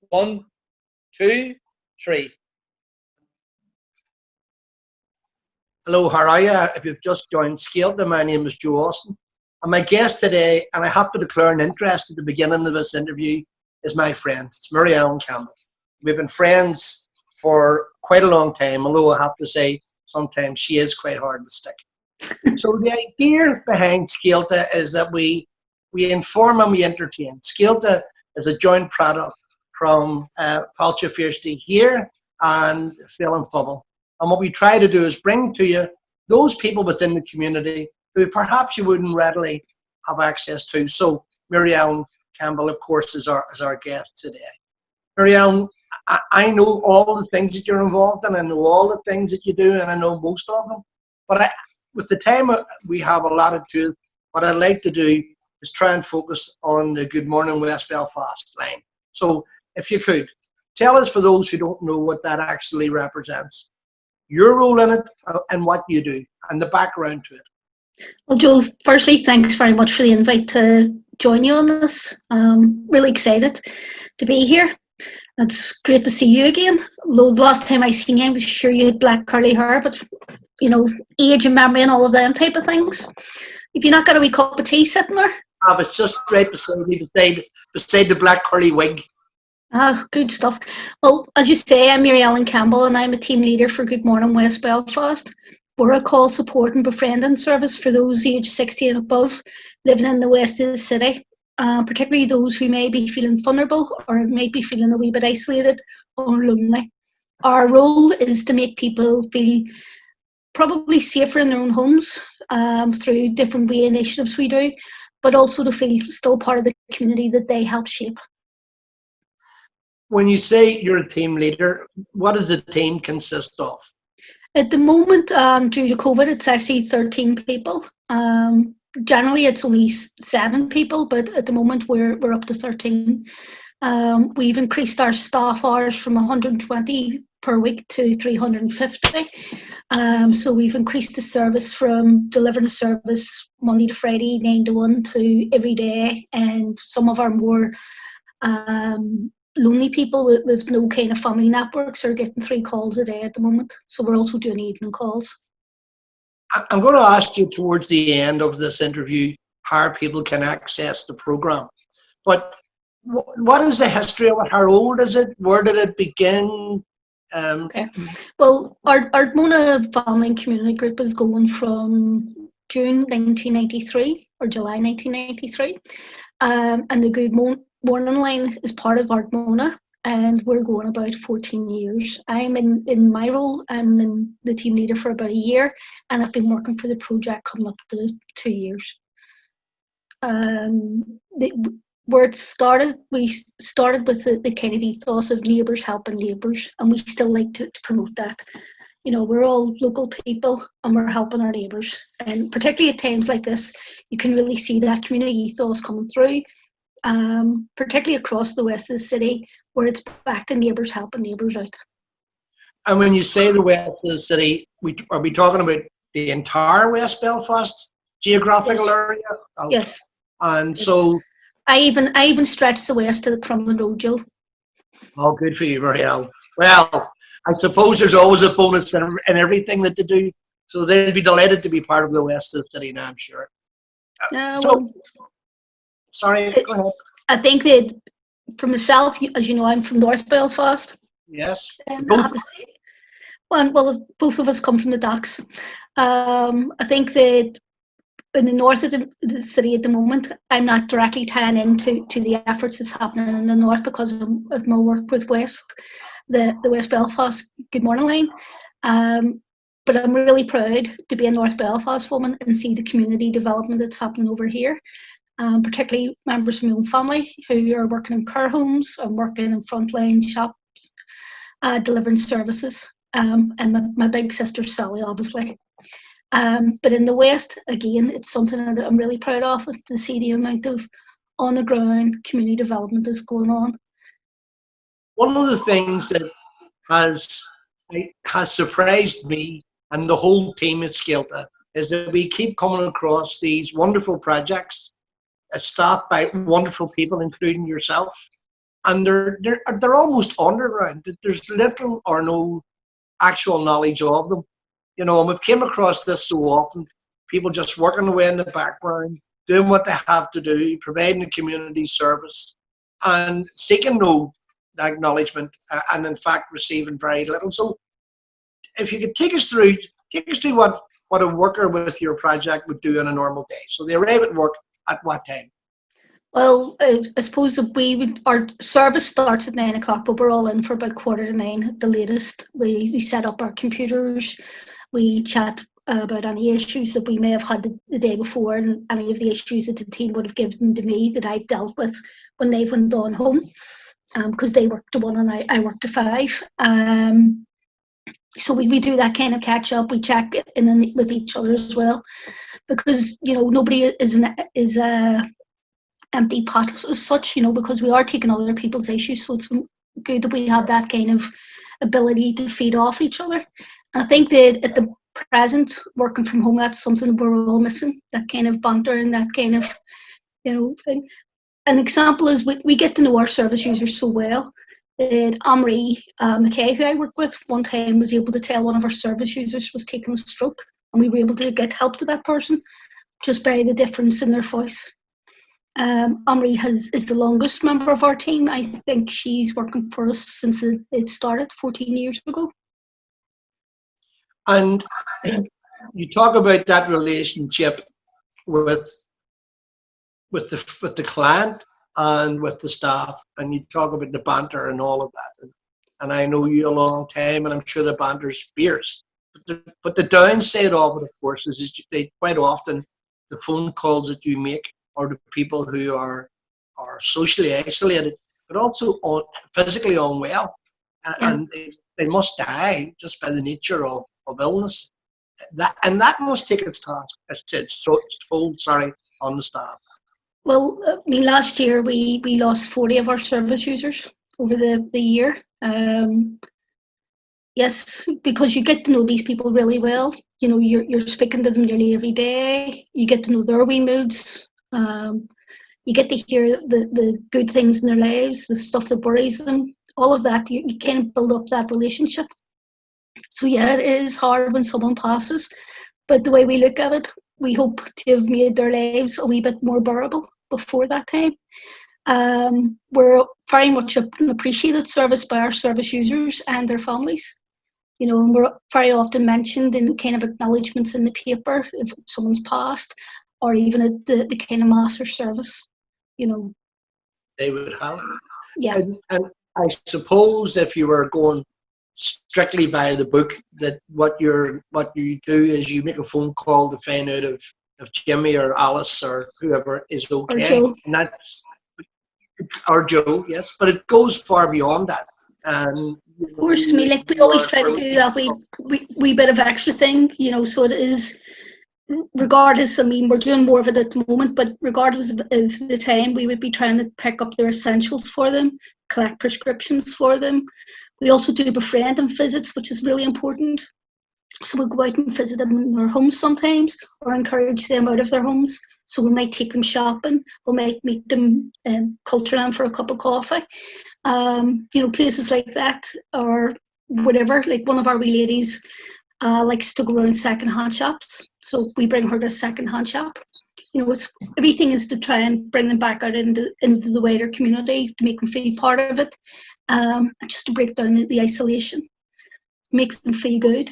One, two, three. Hello, how are you? If you've just joined Scéalta, my name is Joe Austin. And my guest today, and I have to declare an interest at the beginning of this interview, is my friend. It's Campbell. We've been friends for quite a long time, although I have to say sometimes she is quite hard to stick. So the idea behind Scéalta is that we inform and we entertain. Scéalta is a joint product from Fáilte Firsty here and Phil and Fubble. And what we try to do is bring to you those people within the community who perhaps you wouldn't readily have access to. So Mary-Ellen Campbell, of course, is our guest today. Mary-Ellen, I know all the things that you're involved in, I know all the things that you do, and I know most of them. But with the time we have allotted to it, what I'd like to do is try and focus on the Good Morning West Belfast line. So if you could, tell us, for those who don't know what that actually represents, your role in it and what you do and the background to it. Well, Joel, firstly, thanks very much for the invite to join you on this. Really excited to be here. It's great to see you again. Although the last time I seen you, I was sure you had black curly hair, but you know, age and memory and all of them type of things. Have you not got a wee cup of tea sitting there? I was just right beside me, beside the black curly wig. Ah, good stuff. Well, as you say, I'm Mary-Ellen Campbell and I'm a team leader for Good Morning West Belfast. We're a call, support and befriending service for those aged 60 and above living in the west of the city, particularly those who may be feeling vulnerable or may be feeling a wee bit isolated or lonely. Our role is to make people feel probably safer in their own homes through different wee initiatives we do, but also to feel still part of the community that they help shape. When you say you're a team leader, what does the team consist of? At the moment, due to COVID, it's actually 13 people. Generally, it's only 7 people, but at the moment, we're up to 13. We've increased our staff hours from 120 per week to 350. So we've increased the service from delivering a service Monday to Friday, 9 to 1, to every day. And some of our more lonely people with no kind of family networks are getting 3 calls a day at the moment. So we're also doing evening calls. I'm going to ask you towards the end of this interview how people can access the programme. But what is the history of it? How old is it? Where did it begin? Okay. Well, our Ardmona Family and Community Group is going from June 1993 or July 1993. And the Good Morning line is part of Ardmona, and we're going about 14 years. I'm in my role, I'm in the team leader for about a year, and I've been working for the project coming up to 2 years. Where it started, we started with the kind of ethos of neighbours helping neighbours, and we still like to promote that. You know, we're all local people and we're helping our neighbours, and particularly at times like this, you can really see that community ethos coming through. Particularly across the west of the city, where it's back to neighbours helping neighbours out. And when you say the west of the city, are we talking about the entire West Belfast geographical area? Okay. Yes. And so I even stretch the west to the Crumlin Road, Joe. Oh, good for you, Mary-Ellen. Well, I suppose there's always a bonus in everything that they do, so they'll be delighted to be part of the west of the city now, I'm sure. Sorry, go ahead. I think that for myself, as you know, I'm from North Belfast. Yes. And I have to say, well, both of us come from the docks. I think that in the north of the city at the moment, I'm not directly tying into the efforts that's happening in the north because of my work with the West Belfast Good Morning line. But I'm really proud to be a North Belfast woman and see the community development that's happening over here. Particularly members from my own family who are working in care homes and working in frontline shops, delivering services, and my big sister Sally, obviously. But in the West, again, it's something that I'm really proud of, is to see the amount of on-the-ground community development that's going on. One of the things that has surprised me and the whole team at Scéalta is that we keep coming across these wonderful projects staffed by wonderful people, including yourself. and they're almost underground. There's little or no actual knowledge of them. You know, and we've came across this so often, people just working away in the background, doing what they have to do, providing the community service, and seeking no acknowledgement, and in fact receiving very little. So if you could take us through what a worker with your project would do on a normal day. So they arrive at work at what time? Well, I suppose that our service starts at 9 o'clock, but we're all in for about 8:45 at the latest. We set up our computers, we chat about any issues that we may have had the day before, and any of the issues that the team would have given to me that I've dealt with when they've went on home, because they work to 1 and I work to 5. So we do that kind of catch up. We check in with each other as well, because nobody is a empty pot as such, because we are taking other people's issues. So it's good that we have that kind of ability to feed off each other. And I think that at the present, working from home, that's something we're all missing, that kind of banter and that kind of, thing. An example is we get to know our service users so well. Amri McKay, who I work with, one time was able to tell one of our service users was taking a stroke, and we were able to get help to that person just by the difference in their voice. Amri is the longest member of our team. I think she's working for us since it started 14 years ago. And you talk about that relationship with the client and with the staff, and you talk about the banter and all of that. And I know you a long time, and I'm sure the banter's fierce. But the downside of it, of course, is they quite often the phone calls that you make are the people who are socially isolated, but also physically unwell, and they must die just by the nature of illness. That must take its toll on the staff. Well, last year we lost 40 of our service users over the year. Yes, because you get to know these people really well. You're speaking to them nearly every day. You get to know their wee moods. You get to hear the good things in their lives, the stuff that worries them, all of that. You kind of build up that relationship. So yeah, it is hard when someone passes, but the way we look at it, we hope to have made their lives a wee bit more bearable before that time. We're very much an appreciated service by our service users and their families. And we're very often mentioned in kind of acknowledgements in the paper if someone's passed, or even at the kind of master service. They would have. Yeah. And I suppose if you were going strictly by the book, that what you do is you make a phone call to find out if Jimmy or Alice or whoever is okay. Or Joe. And or Joe, yes. But it goes far beyond that. And of course, we always try to do that we bit of extra thing, so it is, regardless, we're doing more of it at the moment, but regardless of the time, we would be trying to pick up their essentials for them, collect prescriptions for them. We also do befriending visits, which is really important. So we'll go out and visit them in their homes sometimes, or encourage them out of their homes. So we might take them shopping, we might meet them, culture them for a cup of coffee. Places like that, or whatever. Like one of our wee ladies likes to go around second-hand shops, so we bring her to a second-hand shop. Everything is to try and bring them back out into the wider community, to make them feel part of it, and just to break down the isolation, make them feel good.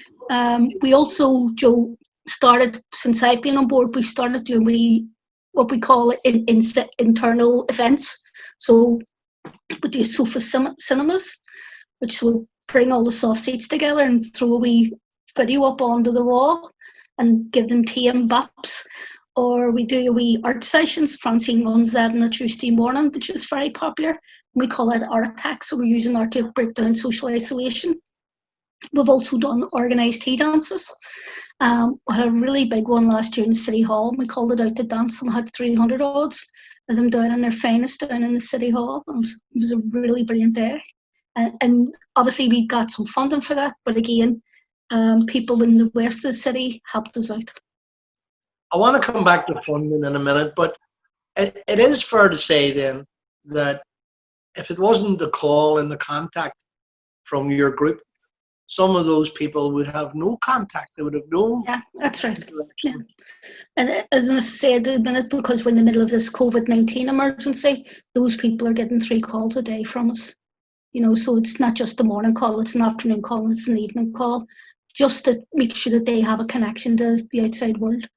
We also, Joe, started, since I've been on board, we've started doing what we call internal events. So we do sofa cinemas, which will bring all the soft seats together and throw a wee video up onto the wall and give them tea and bops. Or we do a wee art sessions. Francine runs that on a Tuesday morning, which is very popular. We call it Art Attack, so we're using art to break down social isolation. We've also done organised tea dances. We had a really big one last year in City Hall. We called it Out to Dance, and we had 300 odds of them down in their finest down in the City Hall. It was a really brilliant day. And obviously we got some funding for that, but again, people in the west of the city helped us out. I want to come back to funding in a minute, but it is fair to say then that if it wasn't the call and the contact from your group, some of those people would have no contact. They would have no Yeah, that's right. Yeah. direction. And as I said at the minute, because we're in the middle of this COVID-19 emergency, those people are getting 3 calls a day from us. So it's not just the morning call, it's an afternoon call, it's an evening call, just to make sure that they have a connection to the outside world.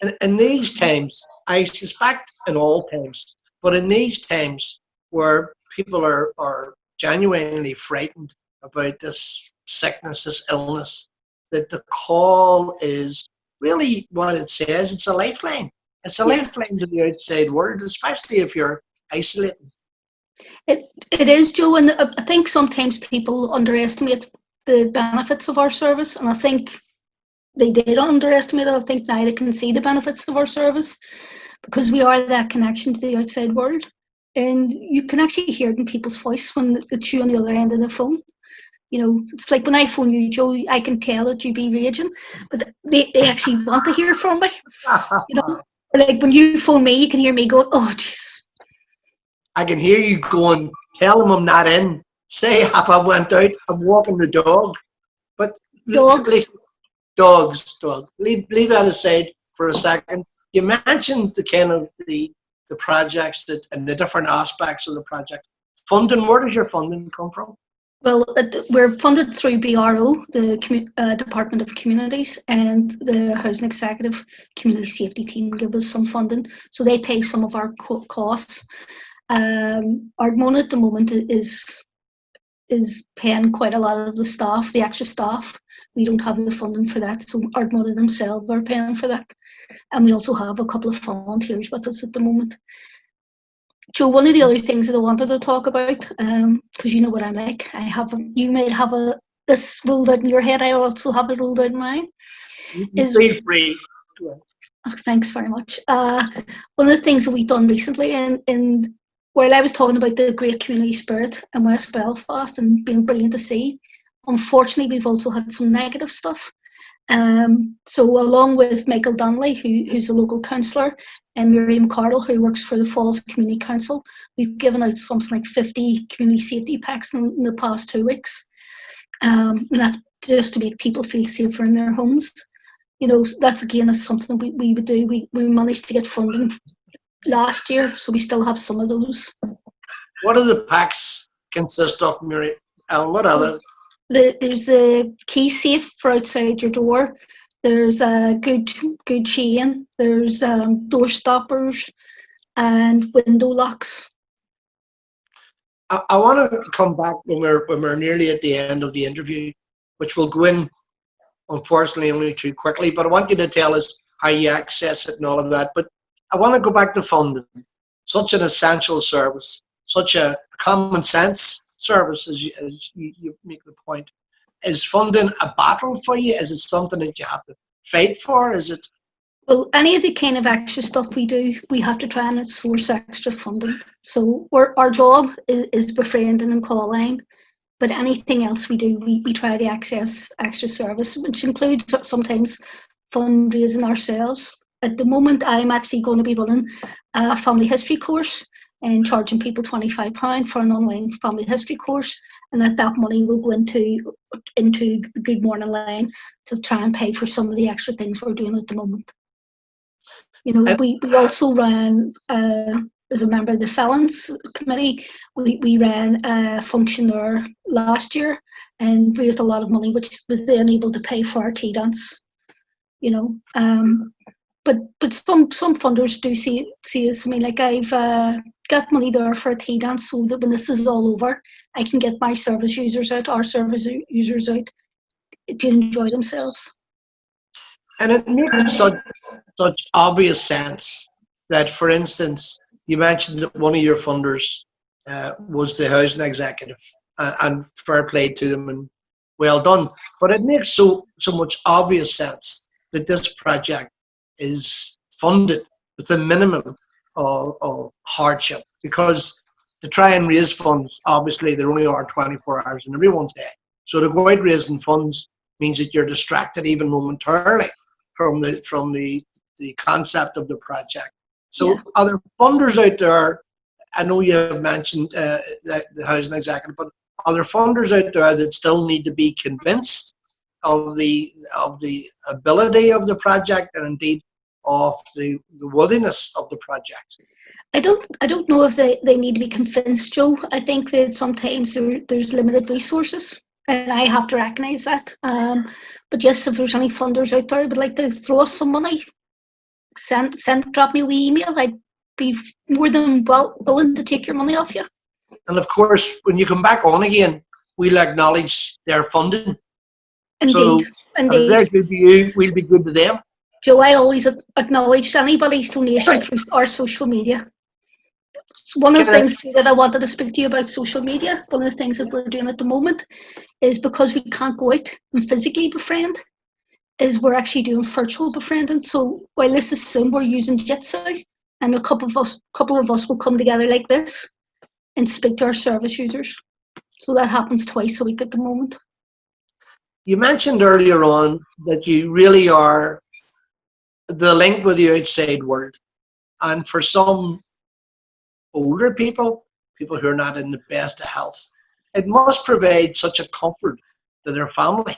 And in these times, I suspect in all times, but in these times where people are genuinely frightened about this sickness, this illness, that the call is really what it says. It's a lifeline. It's a lifeline to the outside world, especially if you're isolating. It is, Joe, and I think sometimes people underestimate the benefits of our service, and I think they did underestimate it. I think now they can see the benefits of our service because we are that connection to the outside world. And you can actually hear it in people's voice when it's you on the other end of the phone. It's like when I phone you, Joe, I can tell that you be raging, but they actually want to hear from me. Or like when you phone me, you can hear me going, oh, Jesus. I can hear you going, tell them I'm not in. Say if I went out, I'm walking the dog. But dogs. Leave that aside for a second. You mentioned the kind of the projects that and the different aspects of the project. Funding, where does your funding come from? Well, we're funded through BRO, the Department of Communities, and the Housing Executive Community Safety Team give us some funding, so they pay some of our costs. Ardmona at the moment is paying quite a lot of the staff, the extra staff. We don't have the funding for that, so Ardmona themselves are paying for that. And we also have a couple of volunteers with us at the moment. Joe, one of the other things that I wanted to talk about, because you know what I'm like, you might have this ruled out in your head, I also have it ruled out in mine. Feel free. Oh, thanks very much. One of the things that we've done recently, while I was talking about the great community spirit in West Belfast and being brilliant to see, unfortunately we've also had some negative stuff. So along with Michael Donnelly, who's a local councillor, and Miriam Cardle, who works for the Falls Community Council, we've given out something like 50 community safety packs in the past 2 weeks. And that's just to make people feel safer in their homes. That's something we would do. We managed to get funding last year, so we still have some of those. What do the packs consist of, Miriam? What are There's the key safe for outside your door. There's a good chain. There's door stoppers and window locks. I want to come back when we're nearly at the end of the interview, which will go in, unfortunately, only too quickly. But I want you to tell us how you access it and all of that. But I want to go back to funding. Such an essential service, such a common sense service, as you make the point. Is funding a battle for you? Is it something that you have to fight for? Is it? Well, any of the kind of extra stuff we do, we have to try and source extra funding. So our job is befriending and call line, but anything else we do, we try to access extra service, which includes sometimes fundraising ourselves. At the moment, I'm actually going to be running a family history course and charging people £25 for an online family history course, and that money will go into the Good Morning line to try and pay for some of the extra things we're doing at the moment. We also ran, as a member of the Felons Committee, we ran a function there last year and raised a lot of money, which was then able to pay for our tea dance. But some funders do see us. I mean, like I've got money there for a tea dance, so that when this is all over, I can get my service users out, our service users out, to enjoy themselves. And it makes such obvious sense that, for instance, you mentioned that one of your funders was the housing executive, and fair play to them and well done. But it makes so much obvious sense that this project is funded with a minimum of hardship, because to try and raise funds, obviously there only are 24 hours in everyone's day. So to go out raising funds means that you're distracted even momentarily from the concept of the project. So yeah. Are there funders out there I know you have mentioned the housing executive, but are there funders out there that still need to be convinced of the ability of the project and indeed of the worthiness of the project? I don't know if they need to be convinced, Joe. I think that sometimes there's limited resources, and I have to recognise that. But yes, if there's any funders out there who would like to throw us some money, drop me a wee email. I'd be more than willing to take your money off you. And of course, when you come back on again, we'll acknowledge their funding. Indeed, so indeed. If they're good to you, we'll be good to them. Joe, I always acknowledge anybody's donation through our social media. So one of the things too that I wanted to speak to you about social media, one of the things that we're doing at the moment is because we can't go out and physically befriend, is we're actually doing virtual befriending. So while this is Zoom, we're using Jitsi, and a couple of us will come together like this and speak to our service users. So that happens twice a week at the moment. You mentioned earlier on that you really are the link with the outside world. And for some older people who are not in the best of health, it must provide such a comfort to their family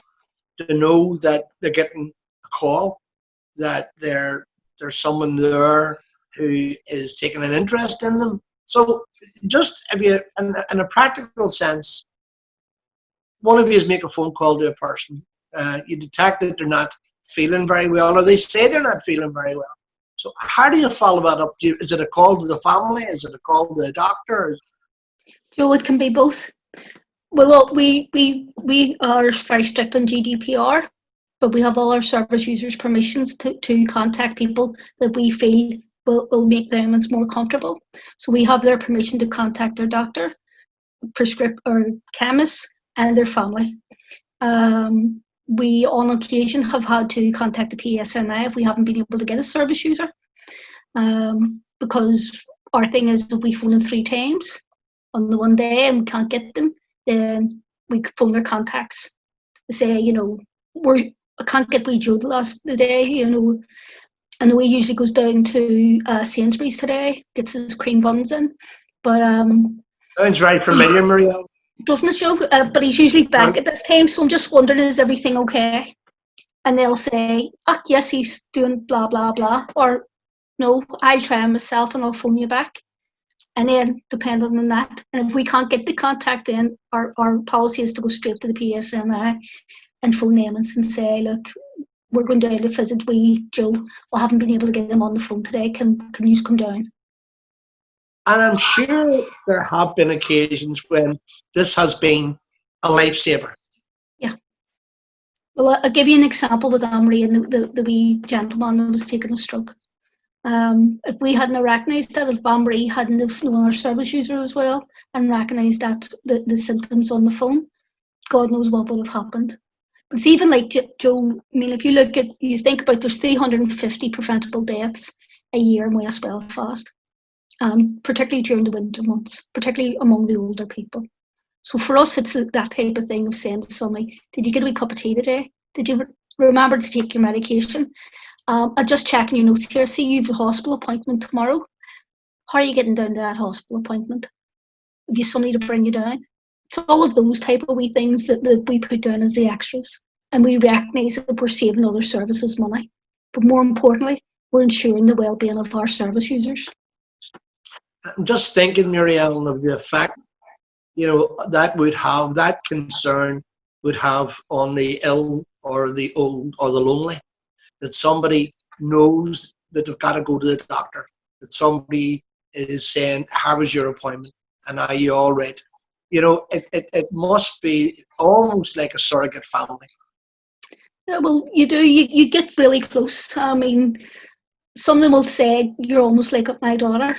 to know that they're getting a call, that there's someone there who is taking an interest in them. So just if you, in a practical sense, one of you is make a phone call to a person, you detect that they're not feeling very well, or they say they're not feeling very well. So how do you follow that up? Is it a call to the family? Is it a call to the doctor? Joe, it can be both. Well, we are very strict on GDPR, but we have all our service users' permissions to contact people that we feel will make them more comfortable. So we have their permission to contact their doctor, prescript or chemist, and their family. We on occasion have had to contact the PSNI if we haven't been able to get a service user, because our thing is if we phone them 3 times on the one day and we can't get them, then we phone their contacts to say, I can't get wee Joe the day, I know he usually goes down to Sainsbury's today, gets his cream buns in, but sounds right familiar, Maria. Doesn't it, Joe? But he's usually back at this time, so I'm just wondering, is everything okay? And they'll say, yes, he's doing blah, blah, blah. Or, no, I'll try him myself and I'll phone you back. And then, depending on that, and if we can't get the contact, then our policy is to go straight to the PSNI and phone them and say, look, we're going down to visit Joe. We haven't been able to get him on the phone today. Can you come down? And I'm sure there have been occasions when this has been a lifesaver. Yeah. Well, I'll give you an example with Amory and the wee gentleman that was taking a stroke. If we hadn't recognised that, if Amory hadn't have known our service user as well and recognised that the symptoms on the phone, God knows what would have happened. It's even like Joe, I mean, if you think about there's 350 preventable deaths a year in West Belfast. Particularly during the winter months, particularly among the older people. So for us, it's that type of thing of saying to somebody, did you get a wee cup of tea today? Did you remember to take your medication? I'm just checking your notes here. See, you have a hospital appointment tomorrow. How are you getting down to that hospital appointment? Have you somebody to bring you down? It's all of those type of wee things that we put down as the extras. And we recognise that we're saving other services money. But more importantly, we're ensuring the well-being of our service users. I'm just thinking, Muriel, of the effect, that concern would have on the ill or the old or the lonely, that somebody knows that they've got to go to the doctor, that somebody is saying, how was your appointment? And are you all right? It must be almost like a surrogate family. Yeah, well, you do. You get really close. I mean, some of them will say, you're almost like my daughter.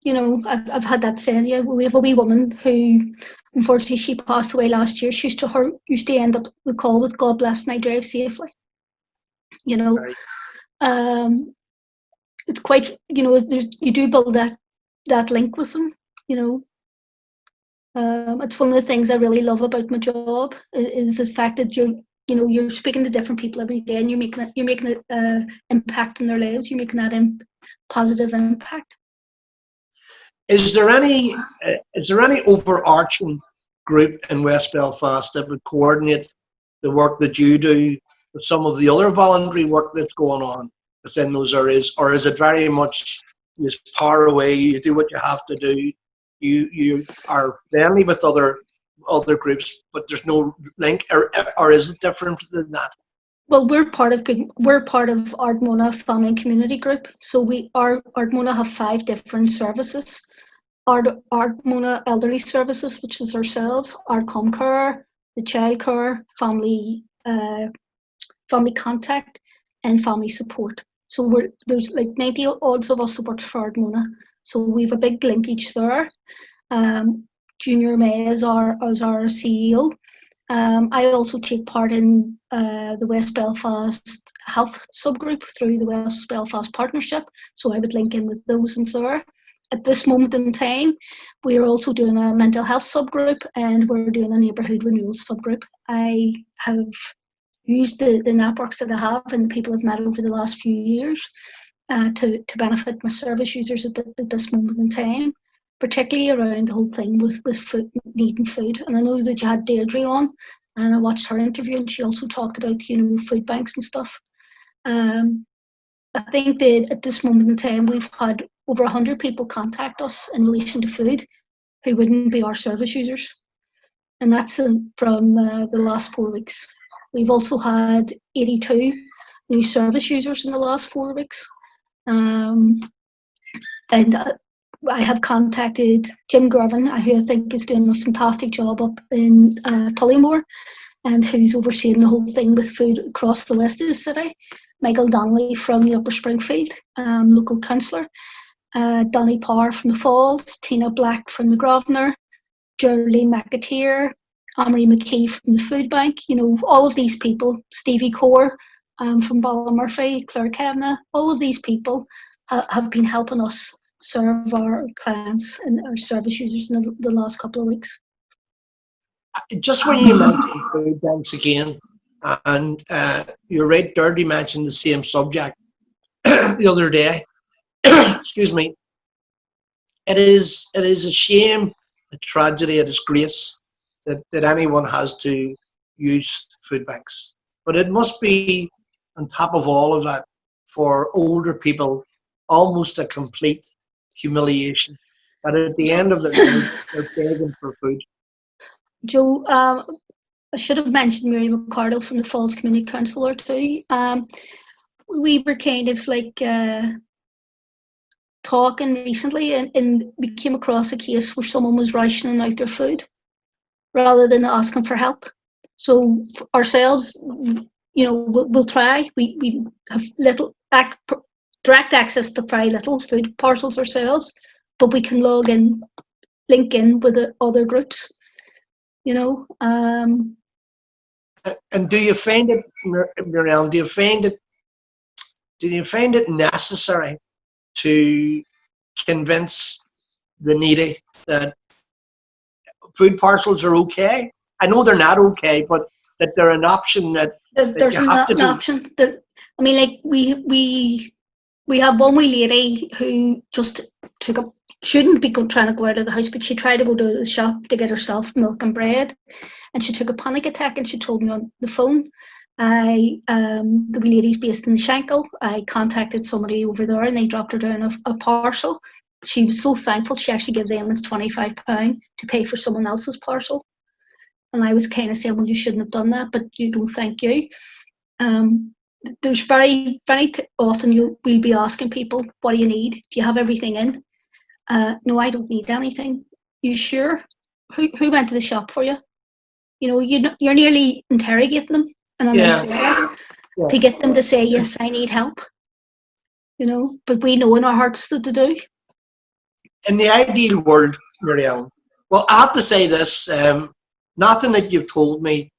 I've had that saying. Yeah, we have a wee woman who, unfortunately, she passed away last year. She used to end up the call with "God bless and I drive safely." Right. It's quite. You do build that link with them. It's one of the things I really love about my job is the fact that you're speaking to different people every day and you're making an impact in their lives. You're making that positive impact. Is there any overarching group in West Belfast that would coordinate the work that you do with some of the other voluntary work that's going on within those areas, or is it very much you just power away, you do what you have to do, you are friendly with other groups, but there's no link, or is it different than that? Well, we're part of Ardmona Family and Community Group. So Ardmona have 5 different services. Ardmona Elderly Services, which is ourselves, Ardcom Care, the Child Care, Family Contact, and Family Support. So there's like 90 odds of us that works for Ardmona. So we have a big linkage there. Junior May is our CEO. I also take part in the West Belfast Health subgroup through the West Belfast Partnership, so I would link in with those and so on. At this moment in time, we are also doing a mental health subgroup and we're doing a neighbourhood renewal subgroup. I have used the networks that I have and the people I've met over the last few years to benefit my service users at this moment in time, particularly around the whole thing with food, needing food. And I know that you had Deirdre on, and I watched her interview, and she also talked about food banks and stuff. I think that at this moment in time, we've had over 100 people contact us in relation to food who wouldn't be our service users, and that's from the last 4 weeks. We've also had 82 new service users in the last 4 weeks. And I have contacted Jim Gervin, who I think is doing a fantastic job up in Tullymore, and who's overseeing the whole thing with food across the west of the city. Michael Donnelly from the Upper Springfield, local councillor. Donny Power from the Falls, Tina Black from the Grosvenor, Geraldine McAteer, Amory McKee from the Food Bank. All of these people, Stevie Core from Ballymurphy, Claire Kavanagh, all of these people have been helping us serve our clients and our service users in the last couple of weeks. Just when you mentioned food banks again, and you're right, Deirdre mentioned the same subject the other day. Excuse me. It is a shame, a tragedy, a disgrace that anyone has to use food banks. But it must be, on top of all of that, for older people, almost a complete humiliation. But at the end of the day, they're begging for food. Joe, I should have mentioned Mary McCardle from the Falls Community Council too. We were kind of like talking recently, and we came across a case where someone was rationing out their food rather than asking for help. So for ourselves, we'll try. We have direct access to very little food parcels ourselves, but we can link in with the other groups. And do you find it, Muriel, do you find it necessary to convince the needy that food parcels are okay? I know they're not okay, but that they're an option that there's you have an option. I mean, like we have one wee lady who just shouldn't be trying to go out of the house, but she tried to go to the shop to get herself milk and bread, and she took a panic attack, and she told me on the phone. The wee lady's based in the Shankill. I contacted somebody over there, and they dropped her down a parcel. She was so thankful. She actually gave them £25 to pay for someone else's parcel. And I was kind of saying, well, you shouldn't have done that, but you don't, thank you. There's very, very often we'll be asking people, what do you need? Do you have everything in? No, I don't need anything. You sure? Who went to the shop for you? You're nearly interrogating them in a nice way to get them to say, yes, I need help. But we know in our hearts that they do. In the ideal world, Muriel, well, I have to say this, nothing that you've told me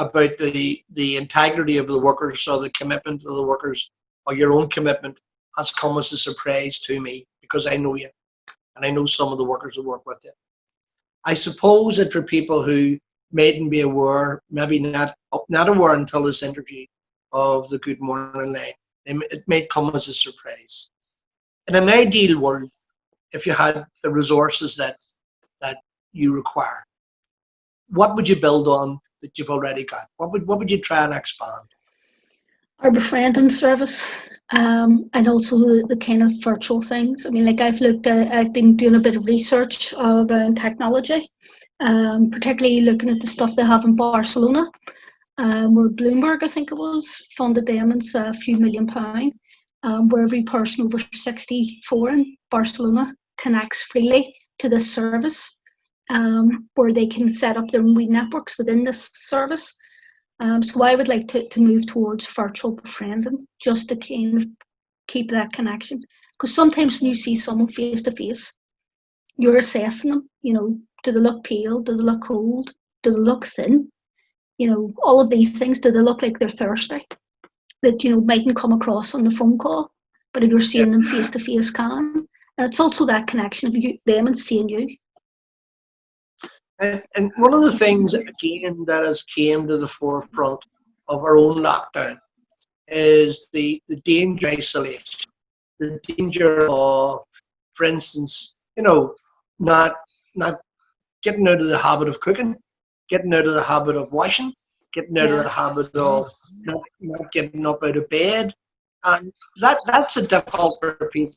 about the integrity of the workers or the commitment of the workers or your own commitment has come as a surprise to me, because I know you and I know some of the workers that work with you. I suppose that for people who mightn't be aware, maybe not aware until this interview of the Good Morning line, it may come as a surprise. In an ideal world, if you had the resources that you require, what would you build on that you've already got? What would you try and expand? Our befriending service, and also the kind of virtual things. I mean, like I've been doing a bit of research around technology, particularly looking at the stuff they have in Barcelona, where Bloomberg, I think it was, funded them in a few £1 million, where every person over 64 in Barcelona connects freely to this service, where they can set up their own wee networks within this service. So I would like to move towards virtual befriending, just to kind of keep that connection. Because sometimes when you see someone face to face, you're assessing them. Do they look pale? Do they look cold? Do they look thin? All of these things. Do they look like they're thirsty? That mightn't come across on the phone call, but if you're seeing them face to face, can. And it's also that connection of them and seeing you. And one of the things, again, that has came to the forefront of our own lockdown is the danger of isolation, the danger of, for instance, not getting out of the habit of cooking, getting out of the habit of washing, getting out of the habit of not getting up out of bed. And that's a difficult for people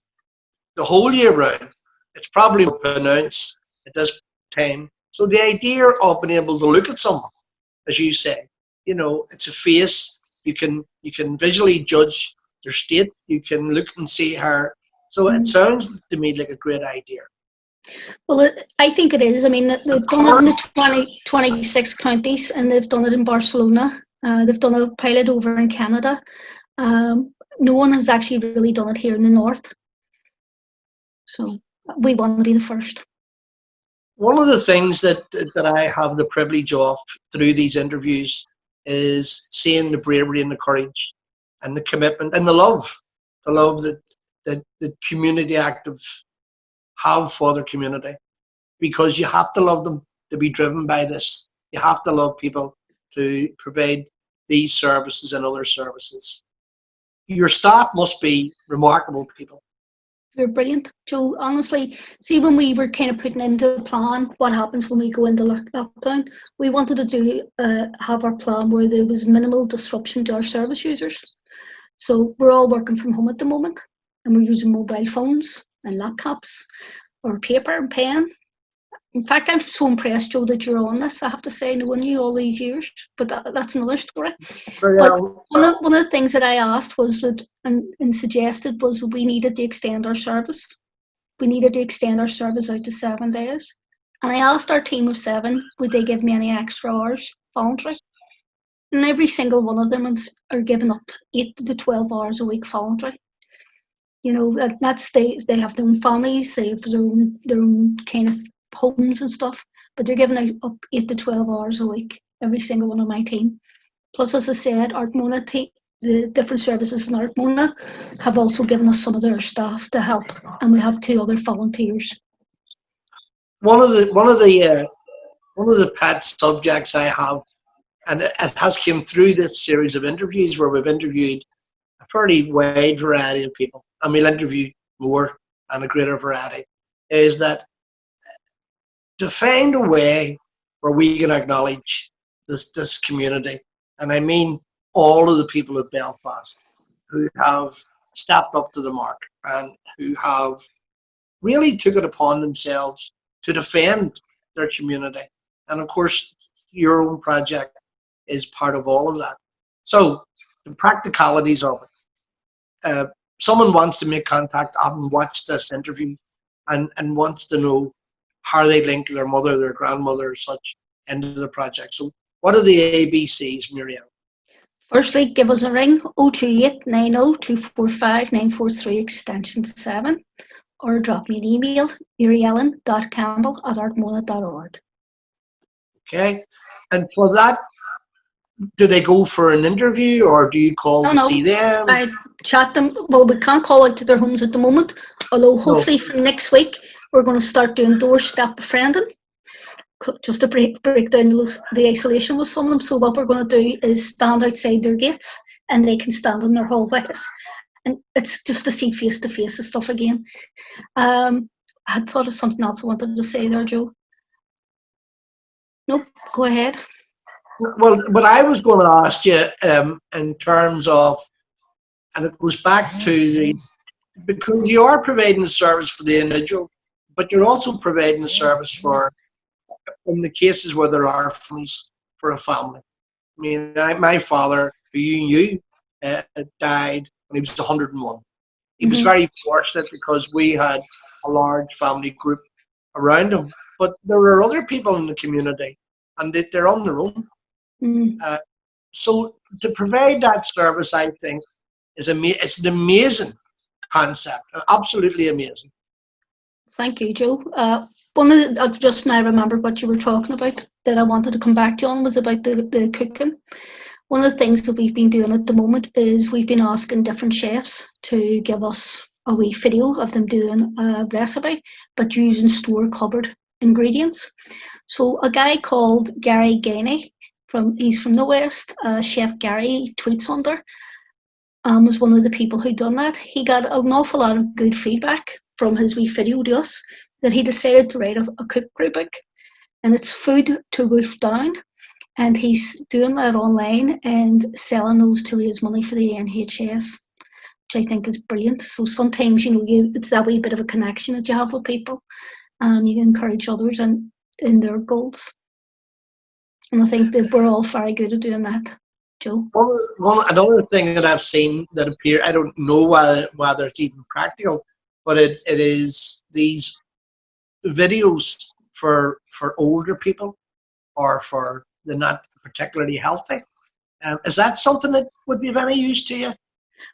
the whole year round. It's probably more pronounced at this time. So the idea of being able to look at someone, as you say, it's a face. You can visually judge their state. You can look and see her. So it sounds to me like a great idea. Well, I think it is. I mean, they've done it in the 26 counties, and they've done it in Barcelona. They've done a pilot over in Canada. No one has actually really done it here in the north. So we want to be the first. One of the things that I have the privilege of through these interviews is seeing the bravery and the courage and the commitment and the love that the community actives have for their community, because you have to love them to be driven by this. You have to love people to provide these services and other services. Your staff must be remarkable people. They're brilliant, Joe. Honestly, see, when we were kind of putting into a plan what happens when we go into lockdown, we wanted to have our plan where there was minimal disruption to our service users. So we're all working from home at the moment, and we're using mobile phones and laptops or paper and pen. In fact, I'm so impressed, Joe, that you're on this. I have to say, knowing you all these years, but that's another story. But one of the things that I asked was that, and suggested, was we needed to extend our service. We needed to extend our service out to 7 days. And I asked our team of 7, would they give me any extra hours voluntary? And every single one of them are giving up 8 to 12 hours a week voluntary. That's they have their own families, they have their own kind of homes and stuff, but they're giving up 8 to 12 hours a week, every single one of my team. Plus, as I said, Artmona, the different services in Artmona have also given us some of their staff to help, and we have 2 other volunteers. One of the pet subjects I have, and it has come through this series of interviews where we've interviewed a fairly wide variety of people, and we'll interview more and a greater variety, is that to find a way where we can acknowledge this community, and I mean all of the people of Belfast who have stepped up to the mark and who have really took it upon themselves to defend their community. And of course, your own project is part of all of that. So the practicalities of it. Someone wants to make contact, having watched this interview, and wants to know how they link their mother, their grandmother, or such into the project. So what are the ABCs, Muriel? Firstly, give us a ring, 028 90 245 943 extension 7, or drop me an email, muriellen.campbell@artmona.org. Okay, and for that, do they go for an interview, or do you call to see them? I chat them. Well, we can't call out to their homes at the moment, although hopefully from next week we're going to start doing doorstep befriending, just to break down the isolation with some of them. So what we're going to do is stand outside their gates, and they can stand in their hallways, and it's just to see face to face and stuff again. had thought of something else I wanted to say there, Joe. Nope, go ahead. Well, what I was going to ask you, in terms of, and it goes back to because you are providing a service for the individual, but you're also providing a service for, in the cases where there are families, for a family. I mean, my father, who you knew, died when he was 101. He was very fortunate because we had a large family group around him. But there are other people in the community, and they're on their own. So to provide that service, I think, it's an amazing concept, absolutely amazing. Thank you, Joe. One of the, I've just now remembered what you were talking about that I wanted to come back to on was about the cooking. One of the things that we've been doing at the moment is we've been asking different chefs to give us a wee video of them doing a recipe, but using store cupboard ingredients. So a guy called Gary Gainey, he's from the West, Chef Gary tweets under, was one of the people who done that. He got an awful lot of good feedback from his wee video to us that he decided to write a cookery book, and it's Food to Wolf Down, and he's doing that online and selling those to raise money for the NHS, which I think is brilliant. So sometimes, it's that wee bit of a connection that you have with people. You can encourage others in their goals, and I think that we're all very good at doing that. Joe? Another thing that I've seen that appear, I don't know whether it's even practical, but it is these videos for older people or for the not particularly healthy. Is that something that would be of any use to you?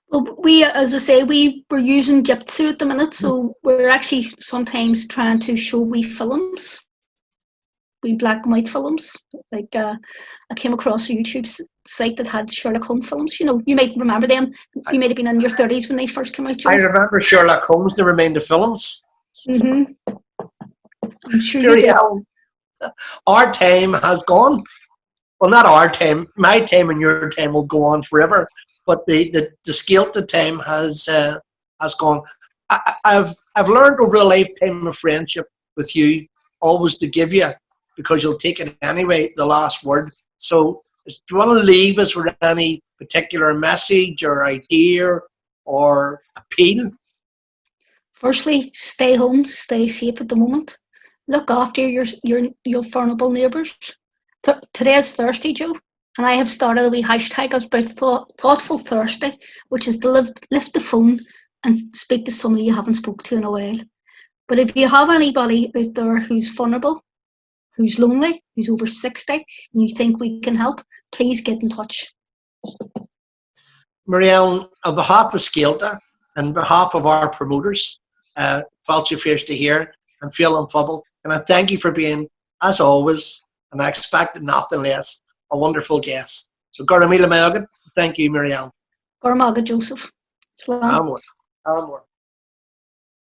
Well, as I say, we're using Jitsu at the minute, so we're actually sometimes trying to show wee films, wee black and white films. Like I came across a YouTube site that had Sherlock Holmes films. You might remember them. You might have been in your 30s when they first came out, Joe. I remember Sherlock Holmes, the remainder films. I'm sure you do. Our time has gone. Well, not our time. My time and your time will go on forever. But the Scéalta time has gone. I've learned over a lifetime of friendship with you always to give you, because you'll take it anyway, the last word. So do you want to leave us with any particular message or idea or appeal? Firstly, stay home, stay safe at the moment. Look after your vulnerable neighbours. Today's Thursday, Joe, and I have started a wee hashtag about Thoughtful Thursday, which is to lift the phone and speak to somebody you haven't spoke to in a while. But if you have anybody out there who's vulnerable, who's lonely, who's over 60, and you think we can help, please get in touch. Marielle, on behalf of Scéalta and on behalf of our promoters, felt you first to hear and feel unfubble. And I thank you for being, as always, and I expected nothing less, a wonderful guest. So, Garamila Mayogan, thank you, Marielle. Garamaga Joseph. Amor.